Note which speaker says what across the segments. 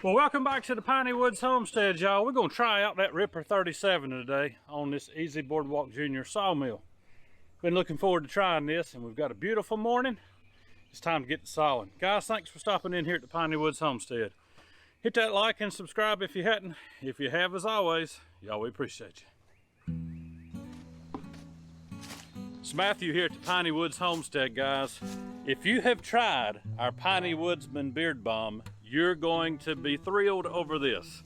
Speaker 1: Well, welcome back to the Piney Woods Homestead, y'all. We're going to try out that Ripper 37 today on this Easy Boardwalk Junior sawmill. Been looking forward to trying this, and we've got a beautiful morning. It's time to get to sawing. Guys, thanks for stopping in here at the Piney Woods Homestead. Hit that like and subscribe if you hadn't. If you have, as always, y'all, we appreciate you. It's Matthew here at the Piney Woods Homestead, guys. If you have tried our Piney Woodsman Beard Balm, you're going to be thrilled over this.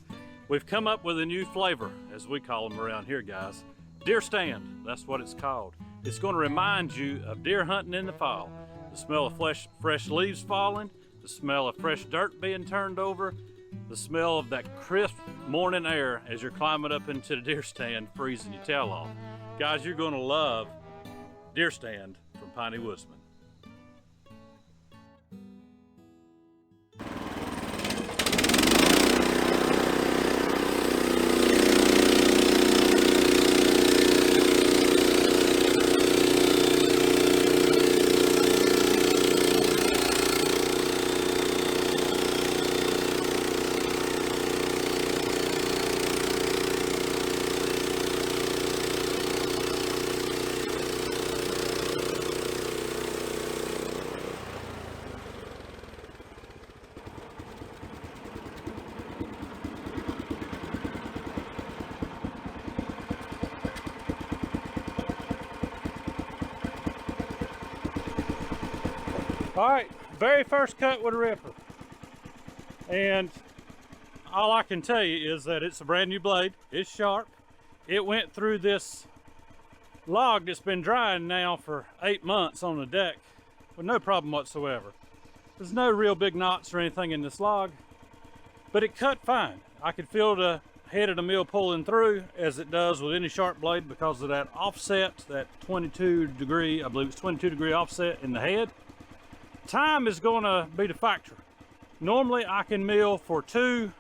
Speaker 1: We've come up with a new flavor, as we call them around here, guys. Deer stand, that's what it's called. It's going to remind you of deer hunting in the fall. The smell of fresh leaves falling, the smell of fresh dirt being turned over, the smell of that crisp morning air as you're climbing up into the deer stand, freezing your tail off. Guys, you're going to love Deer Stand from Piney Woodsman. All right, very first cut with a Ripper. And all I can tell you is that it's a brand new blade. It's sharp. It went through this log that's been drying now for 8 months on the deck with no problem whatsoever. There's no real big knots or anything in this log, but it cut fine. I could feel the head of the mill pulling through as it does with any sharp blade because of that offset, that 22 degree, I believe it's 22 degree offset in the head. Time is going to be the factor. Normally I can mill for 2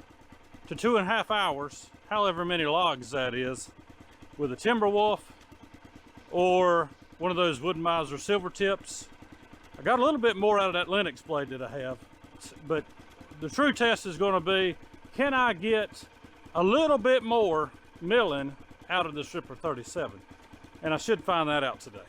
Speaker 1: to 2.5 hours, however many logs that is, with a Timberwolf or one of those Wood-Mizer Silvertips. I got a little bit more out of that Lennox blade that I have, but the true test is going to be, can I get a little bit more milling out of this Ripper 37? And I should find that out today.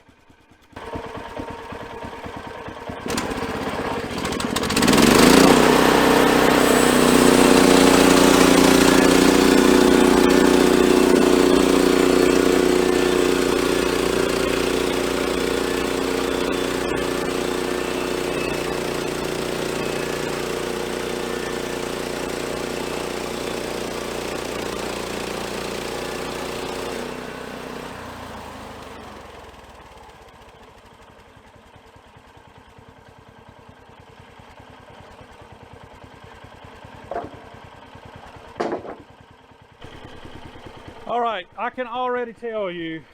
Speaker 1: All right, I can already tell you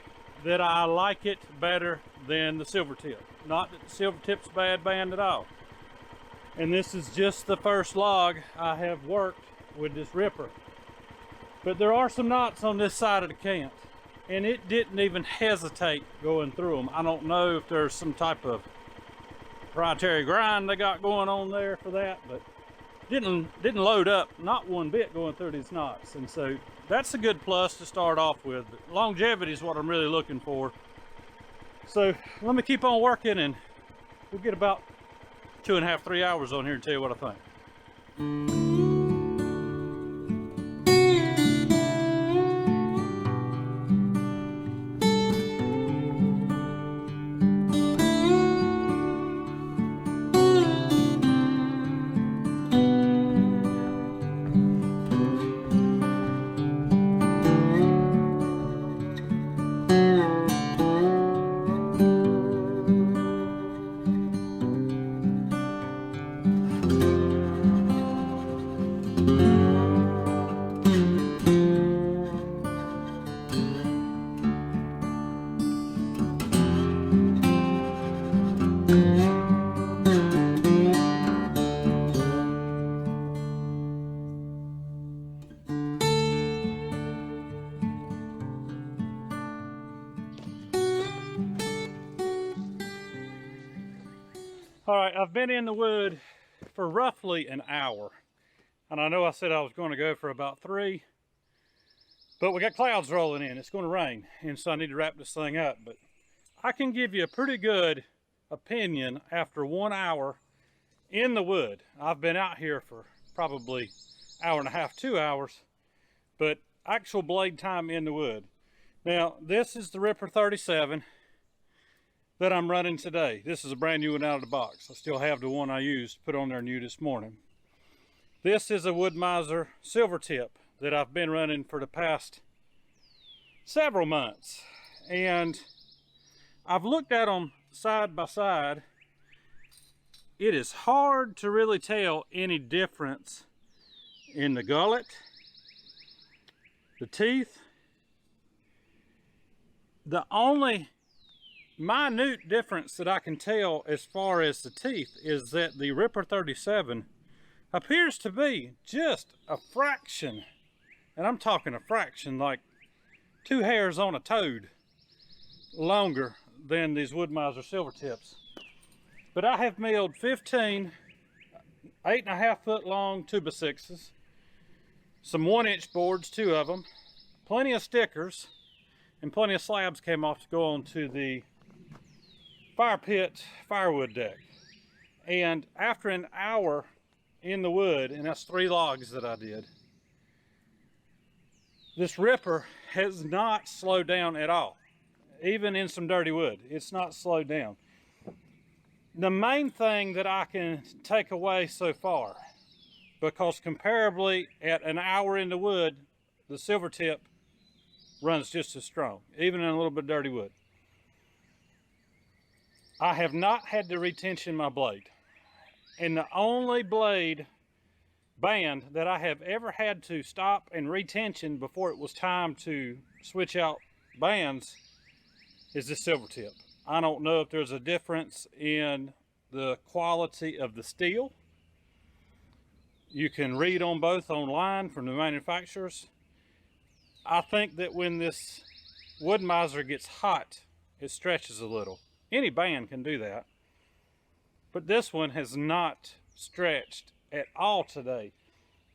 Speaker 1: that I like it better than the Silvertip. Not that the Silvertip's a bad band at all. And this is just the first log I have worked with this Ripper. But there are some knots on this side of the cant, and it didn't even hesitate going through them. I don't know if there's some type of proprietary grind they got going on there for that, but didn't load up, not one bit going through these knots. And so that's a good plus to start off with. But longevity is what I'm really looking for. So let me keep on working, and we'll get about 2.5, 3 hours on here and tell you what I think. All right, I've been in the wood for roughly an hour. And I know I said I was going to go for about 3, but we got clouds rolling in. It's going to rain, and so I need to wrap this thing up. But I can give you a pretty good opinion after 1 hour in the wood. I've been out here for probably 1.5 hours, 2 hours, but actual blade time in the wood. Now, this is the Ripper 37 that I'm running today. This is a brand new one out of the box. I still have the one I used, put on there new this morning. This is a Wood-Mizer Silvertip that I've been running for the past several months. And I've looked at them side by side. It is hard to really tell any difference in the gullet, the teeth. The only minute difference that I can tell as far as the teeth is that the Ripper 37 appears to be just a fraction, and I'm talking a fraction, like 2 hairs on a toad longer than these Wood-Mizer Silvertips. But I have milled 15 8.5 foot long 2x6s, some 1-inch boards, 2 of them, plenty of stickers, and plenty of slabs came off to go onto the fire pit firewood deck. And after an hour in the wood, and that's 3 logs that I did, this Ripper has not slowed down at all. Even in some dirty wood, it's not slowed down. The main thing that I can take away so far, because comparably at an hour in the wood, the Silvertip runs just as strong, even in a little bit dirty wood. I have not had to retension my blade. And the only blade band that I have ever had to stop and retension before it was time to switch out bands is the Silvertip. I don't know if there's a difference in the quality of the steel. You can read on both online from the manufacturers. I think that when this Wood-Mizer gets hot, it stretches a little. Any band can do that. But this one has not stretched at all today.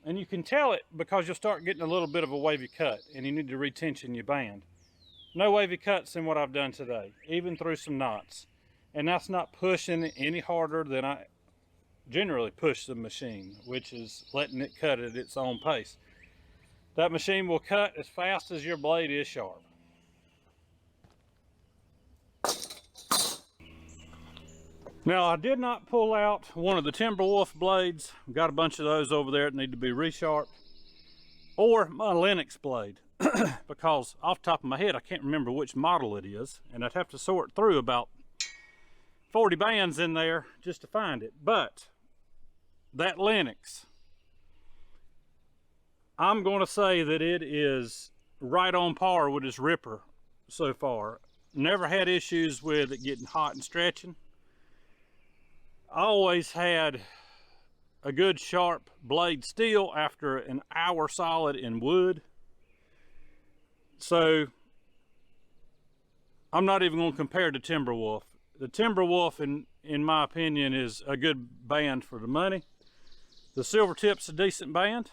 Speaker 1: And you can tell it because you'll start getting a little bit of a wavy cut, and you need to retension your band. No wavy cuts in what I've done today, even through some knots. And that's not pushing it any harder than I generally push the machine, which is letting it cut at its own pace. That machine will cut as fast as your blade is sharp. Now, I did not pull out one of the Timberwolf blades. I've got a bunch of those over there that need to be resharpened, or my Lennox blade, because off the top of my head, I can't remember which model it is, and I'd have to sort through about 40 bands in there just to find it. But that Lennox, I'm going to say that it is right on par with this Ripper so far. Never had issues with it getting hot and stretching. I always had a good sharp blade steel after an hour solid in wood. So I'm not even going to compare to Timberwolf. The Timberwolf, in my opinion, is a good band for the money. The Silvertip's a decent band,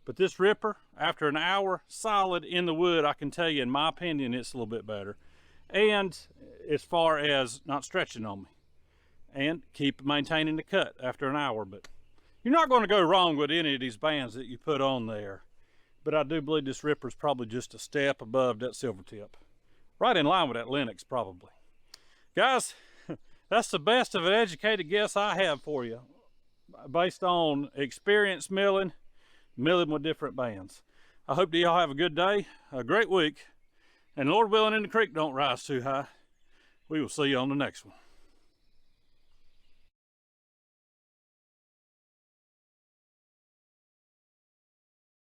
Speaker 1: but this Ripper, after an hour solid in the wood, I can tell you, in my opinion, it's a little bit better. And as far as not stretching on me, and keep maintaining the cut after an hour. But you're not going to go wrong with any of these bands that you put on there. But I do believe this Ripper's probably just a step above that Silvertip. Right in line with that Lennox, probably. Guys, that's the best of an educated guess I have for you, based on experience milling with different bands. I hope that y'all have a good day, a great week, and Lord willing, and the creek don't rise too high. We will see you on the next one.